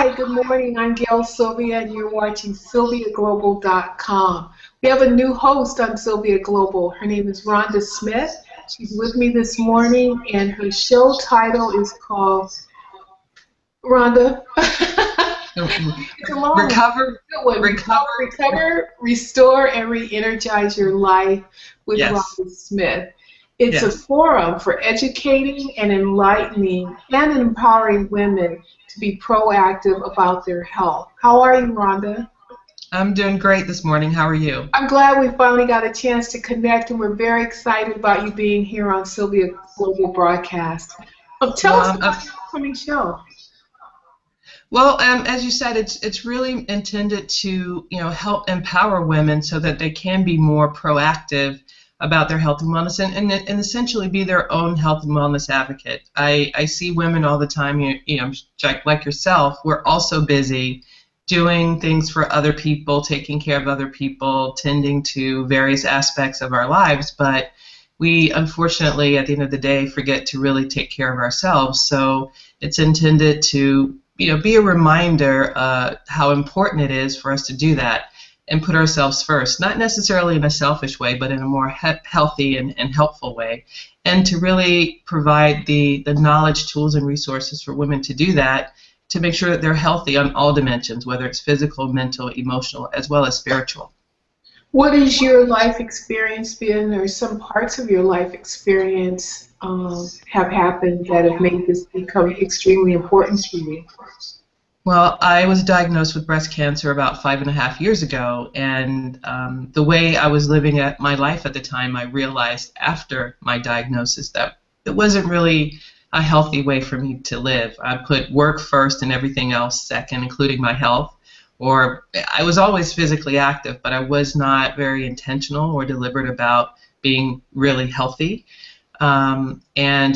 Hi, good morning. I'm Gail Sylvia, and you're watching SylviaGlobal.com. We have a new host on Sylvia Global. Her name is Rhonda Smith. She's with me this morning, and her show title is called Rhonda. It's a long Recover, Restore, and Reenergize Your Life with Rhonda Smith. It's a forum for educating and enlightening and empowering women to be proactive about their health. How are you, Rhonda? I'm doing great this morning. How are you? I'm glad we finally got a chance to connect, and we're very excited about you being here on Sylvia Global Broadcast. Tell us about your upcoming show. Well, as you said, it's really intended to help empower women so that they can be more proactive about their health and wellness and essentially be their own health and wellness advocate. I see women all the time, like yourself, we're also busy doing things for other people, taking care of other people, tending to various aspects of our lives, but we unfortunately at the end of the day forget to really take care of ourselves. So it's intended to be a reminder how important it is for us to do that and put ourselves first, not necessarily in a selfish way, but in a more healthy and helpful way, and to really provide the knowledge, tools, and resources for women to do that, to make sure that they're healthy on all dimensions, whether it's physical, mental, emotional, as well as spiritual. What has your life experience been, or some parts of your life experience have happened that have made this become extremely important to you? Well, I was diagnosed with breast cancer about 5.5 years ago, and the way I was living my life at the time, I realized after my diagnosis that it wasn't really a healthy way for me to live. I put work first and everything else second, including my health. Or I was always physically active, but I was not very intentional or deliberate about being really healthy. And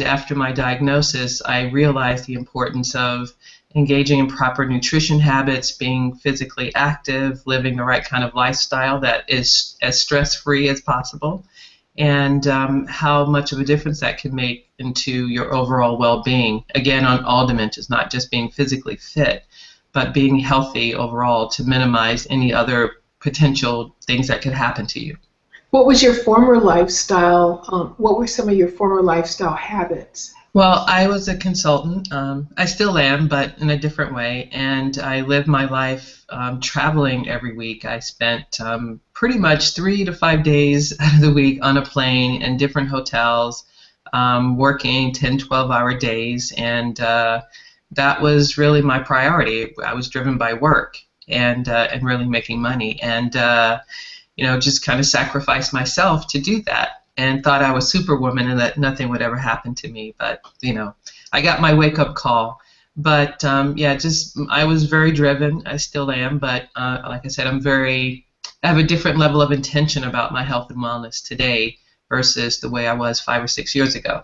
after my diagnosis, I realized the importance of engaging in proper nutrition habits, being physically active, living the right kind of lifestyle that is as stress-free as possible, and how much of a difference that can make into your overall well-being, again, on all dimensions, not just being physically fit, but being healthy overall to minimize any other potential things that could happen to you. What was your former lifestyle? What were some of your former lifestyle habits? Well, I was a consultant. I still am, but in a different way. And I lived my life traveling every week. I spent pretty much 3 to 5 days out of the week on a plane in different hotels, working 10, 12-hour days. And that was really my priority. I was driven by work and really making money. And, just kind of sacrificed myself to do that, and thought I was Superwoman and that nothing would ever happen to me. But, I got my wake-up call. But, I was very driven. I still am. But, like I said, I have a different level of intention about my health and wellness today versus the way I was 5 or 6 years ago.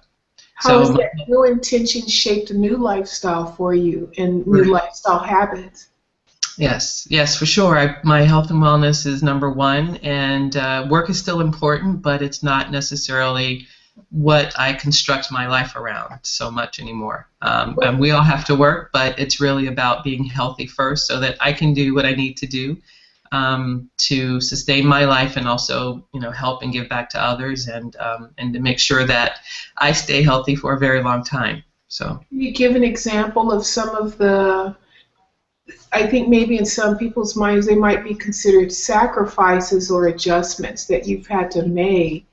How has that new intention shaped a new lifestyle for you and new lifestyle habits? Yes, for sure. My health and wellness is number one, and work is still important, but it's not necessarily what I construct my life around so much anymore. And we all have to work, but it's really about being healthy first so that I can do what I need to do to sustain my life and also, help and give back to others and to make sure that I stay healthy for a very long time. So, can you give an example of some of the, I think maybe in some people's minds they might be considered sacrifices or adjustments that you've had to make,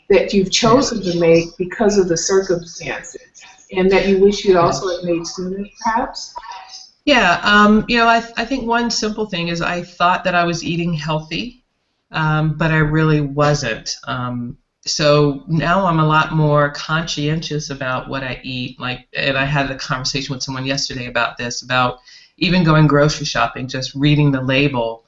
that you've chosen to make because of the circumstances, and that you wish you'd also have made sooner, perhaps? Yeah, I think one simple thing is I thought that I was eating healthy, but I really wasn't. So now I'm a lot more conscientious about what I eat. And I had a conversation with someone yesterday about this, about even going grocery shopping, just reading the label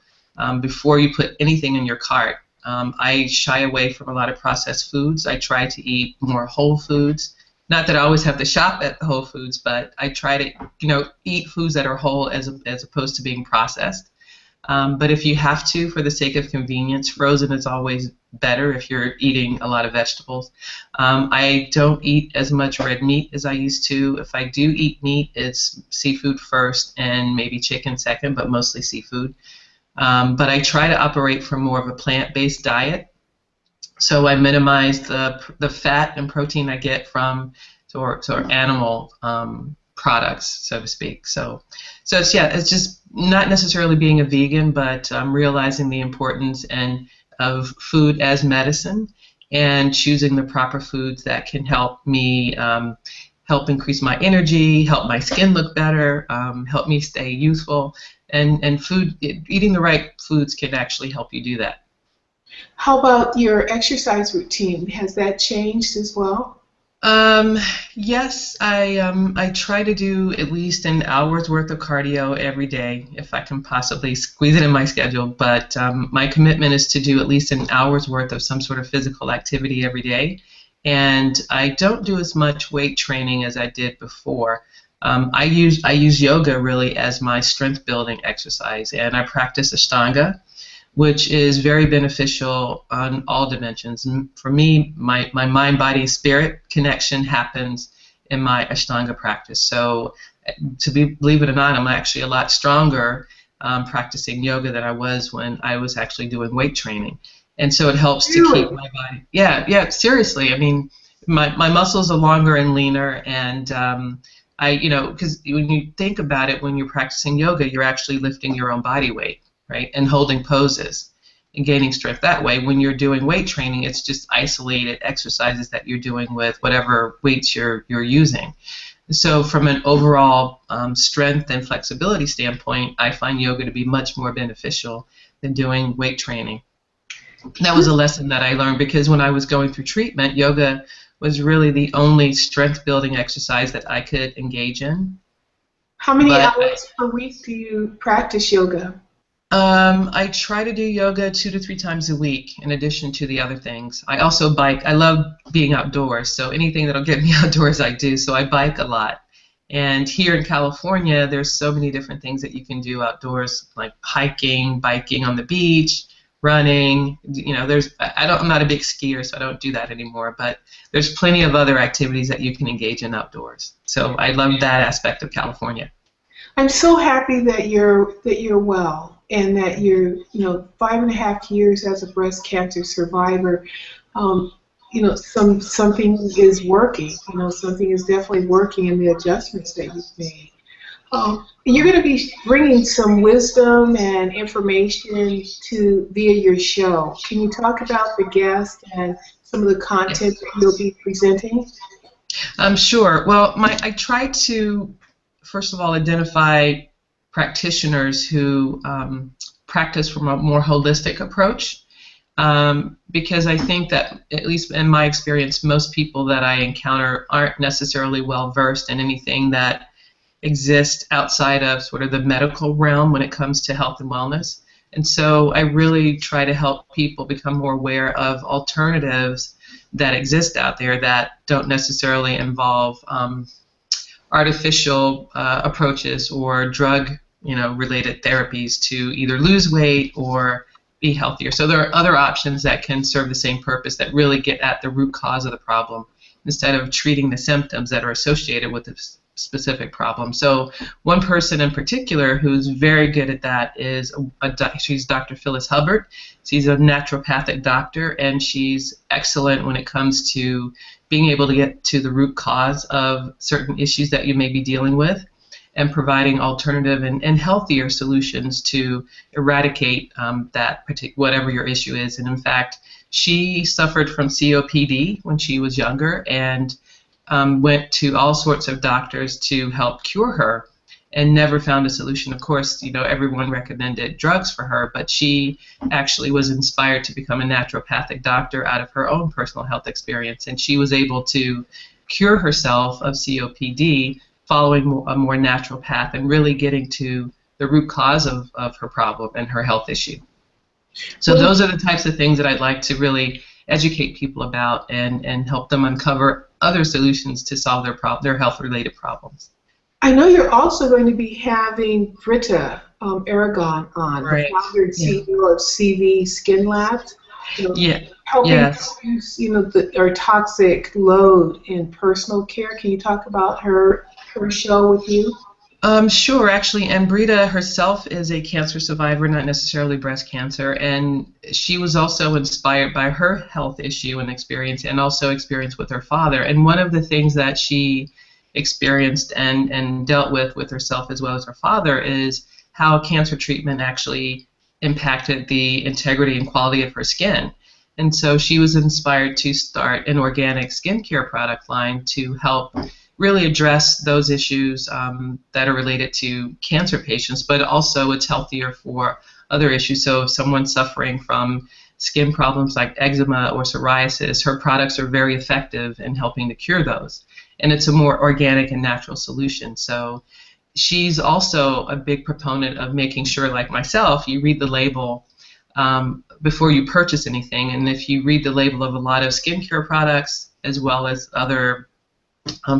before you put anything in your cart. I shy away from a lot of processed foods. I try to eat more whole foods. Not that I always have to shop at Whole Foods, but I try to, eat foods that are whole as opposed to being processed. But if you have to, for the sake of convenience, frozen is always better if you're eating a lot of vegetables. I don't eat as much red meat as I used to. If I do eat meat, it's seafood first and maybe chicken second, but mostly seafood. But I try to operate from more of a plant-based diet. So I minimize the fat and protein I get from sort of animal products, so to speak. So it's just not necessarily being a vegan, but realizing the importance of food as medicine and choosing the proper foods that can help me help increase my energy, help my skin look better, help me stay youthful, and eating the right foods can actually help you do that. How about your exercise routine? Has that changed as well? Yes, I try to do at least an hour's worth of cardio every day if I can possibly squeeze it in my schedule. But my commitment is to do at least an hour's worth of some sort of physical activity every day. And I don't do as much weight training as I did before. I use yoga really as my strength building exercise, and I practice Ashtanga, which is very beneficial on all dimensions. And for me, my mind, body, spirit connection happens in my Ashtanga practice. So believe it or not, I'm actually a lot stronger practicing yoga than I was when I was actually doing weight training. And so it helps to keep my body. Yeah, seriously. I mean, my muscles are longer and leaner, and because when you think about it, when you're practicing yoga, you're actually lifting your own body weight, right, and holding poses and gaining strength that way. When you're doing weight training, it's just isolated exercises that you're doing with whatever weights you're using. So from an overall strength and flexibility standpoint, I find yoga to be much more beneficial than doing weight training. That was a lesson that I learned because when I was going through treatment, yoga was really the only strength building exercise that I could engage in. How many hours per week do you practice yoga? I try to do yoga 2 to 3 times a week in addition to the other things. I also bike. I love being outdoors, so anything that'll get me outdoors I do, so I bike a lot. And here in California, there's so many different things that you can do outdoors, like hiking, biking on the beach, running. I'm not a big skier, so I don't do that anymore, but there's plenty of other activities that you can engage in outdoors. So I love that aspect of California. I'm so happy that you're well. And that you're, 5.5 years as a breast cancer survivor, something is working. Something is definitely working in the adjustments that you've made. You're going to be bringing some wisdom and information via your show. Can you talk about the guest and some of the content that you'll be presenting? Sure. Well, I try to, first of all, identify practitioners who practice from a more holistic approach, because I think that, at least in my experience, most people that I encounter aren't necessarily well versed in anything that exists outside of sort of the medical realm when it comes to health and wellness. And so I really try to help people become more aware of alternatives that exist out there that don't necessarily involve artificial approaches or drug related therapies to either lose weight or be healthier. So there are other options that can serve the same purpose that really get at the root cause of the problem instead of treating the symptoms that are associated with the specific problem. So one person in particular who's very good at that is she's Dr. Phyllis Hubbard. She's a naturopathic doctor, and she's excellent when it comes to being able to get to the root cause of certain issues that you may be dealing with, and providing alternative and healthier solutions to eradicate whatever your issue is. And in fact, she suffered from COPD when she was younger and went to all sorts of doctors to help cure her and never found a solution. Of course, everyone recommended drugs for her, but she actually was inspired to become a naturopathic doctor out of her own personal health experience, and she was able to cure herself of COPD following a more natural path and really getting to the root cause of her problem and her health issue. So those are the types of things that I'd like to really educate people about and help them uncover other solutions to solve their health-related problems. I know you're also going to be having Britta Aragon on, the Right. founder and Yeah. CEO of CV Skin Labs, you know, Yeah. helping Yes. reduce, our toxic load in personal care. Can you talk about her show with you? Sure, actually, and Brita herself is a cancer survivor, not necessarily breast cancer, and she was also inspired by her health issue and also experience with her father. And one of the things that she experienced and dealt with herself as well as her father is how cancer treatment actually impacted the integrity and quality of her skin. And so she was inspired to start an organic skincare product line to help really address those issues that are related to cancer patients, but also it's healthier for other issues. So if someone's suffering from skin problems like eczema or psoriasis, her products are very effective in helping to cure those. And it's a more organic and natural solution. So she's also a big proponent of making sure, like myself, you read the label before you purchase anything. And if you read the label of a lot of skincare products as well as other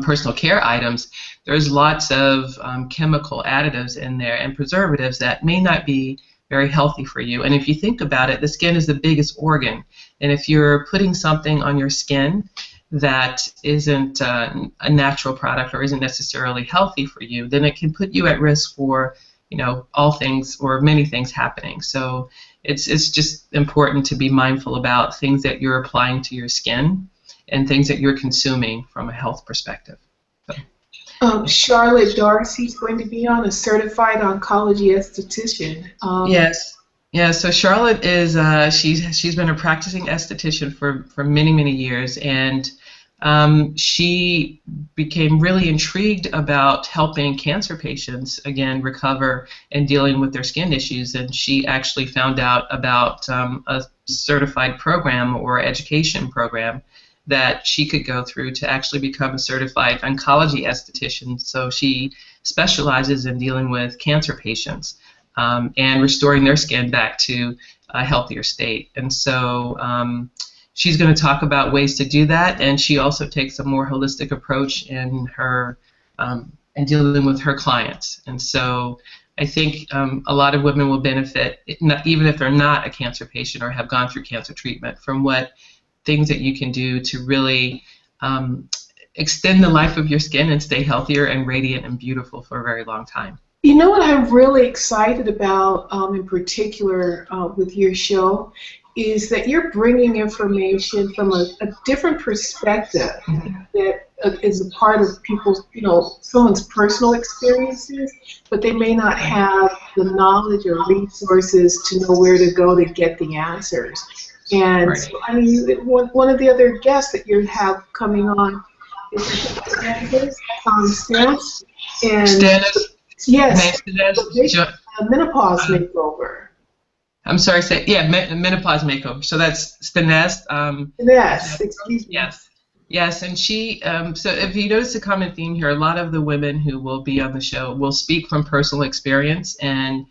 personal care items, there's lots of chemical additives in there and preservatives that may not be very healthy for you. And if you think about it, the skin is the biggest organ. And if you're putting something on your skin that isn't a natural product or isn't necessarily healthy for you, then it can put you at risk for, all things or many things happening. So it's just important to be mindful about things that you're applying to your skin and things that you're consuming from a health perspective. Charlotte Darcy's going to be on, a certified oncology esthetician. Yes. Yeah, so Charlotte is she's been a practicing esthetician for many years, and she became really intrigued about helping cancer patients again recover and dealing with their skin issues, and she actually found out about a certified program or education program that she could go through to actually become a certified oncology esthetician. So she specializes in dealing with cancer patients and restoring their skin back to a healthier state. And so she's going to talk about ways to do that, and she also takes a more holistic approach in her in dealing with her clients. And so I think a lot of women will benefit, even if they're not a cancer patient or have gone through cancer treatment, from what things that you can do to really extend the life of your skin and stay healthier and radiant and beautiful for a very long time. You know what I'm really excited about in particular with your show is that you're bringing information from a different perspective that is a part of people's, someone's personal experiences, but they may not have the knowledge or resources to know where to go to get the answers. And Right. so, I mean, one of the other guests that you have coming on is Stannis. And Stannis. yes, Stannis. menopause makeover. I'm sorry, menopause makeover. So that's Stannis. Yes, excuse me. Yes, and she. So if you notice a common theme here, a lot of the women who will be on the show will speak from personal experience and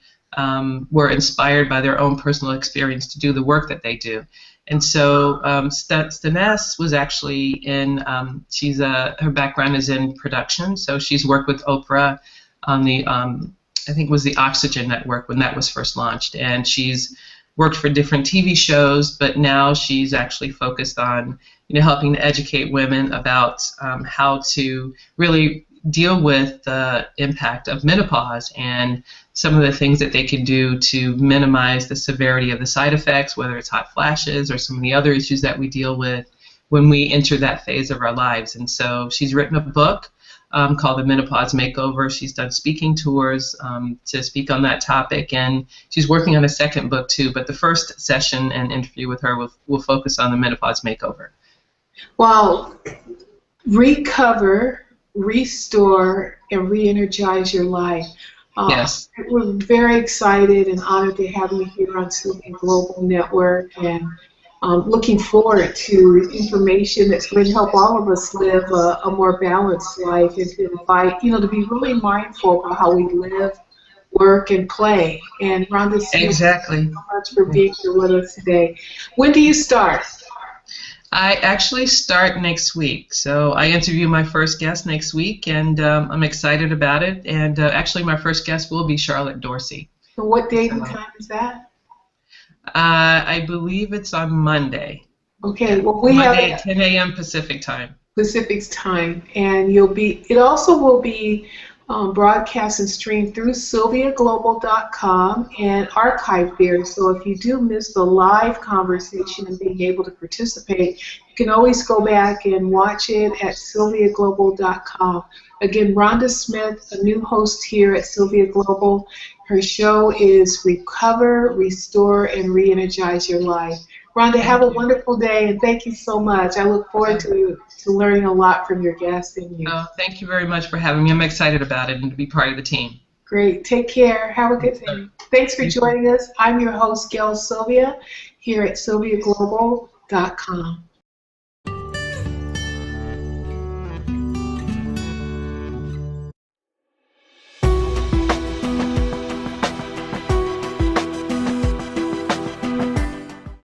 were inspired by their own personal experience to do the work that they do. And so Staness was actually in, her background is in production, so she's worked with Oprah on the, I think it was the Oxygen Network when that was first launched, and she's worked for different TV shows, but now she's actually focused on, helping to educate women about how to really deal with the impact of menopause and some of the things that they can do to minimize the severity of the side effects, whether it's hot flashes or some of the other issues that we deal with when we enter that phase of our lives. And so she's written a book called The Menopause Makeover. She's done speaking tours to speak on that topic, and she's working on a second book too, but the first session and interview with her will focus on the menopause makeover. Well, recover, restore, and re-energize your life. Yes. We're very excited and honored to have you here on Sylvia Global Network, and looking forward to information that's going to help all of us live a more balanced life, and to invite, to be really mindful about how we live, work, and play. And Rhonda, Exactly. Thank you so much for being here with us today. When do you start? I actually start next week, so I interview my first guest next week, and I'm excited about it. And actually, my first guest will be Charlotte Dorsey. And what date and So, time is that? I believe it's on Monday. Okay, Yeah, well we have Monday it at 10 a.m. Pacific time. Pacific's time, and it also will be broadcast and streamed through sylviaglobal.com and archived there. So if you do miss the live conversation and being able to participate, you can always go back and watch it at sylviaglobal.com. Again, Rhonda Smith, a new host here at Sylvia Global. Her show is Recover, Restore, and Reenergize Your Life. Rhonda, have Thank a you. wonderful day, and thank you so much. I look forward to learning a lot from your guest and you. Oh, thank you very much for having me. I'm excited about it and to be part of the team. Great. Take care. Have a good day. Thanks for joining us. I'm your host, Gail Sylvia, here at sylviaglobal.com.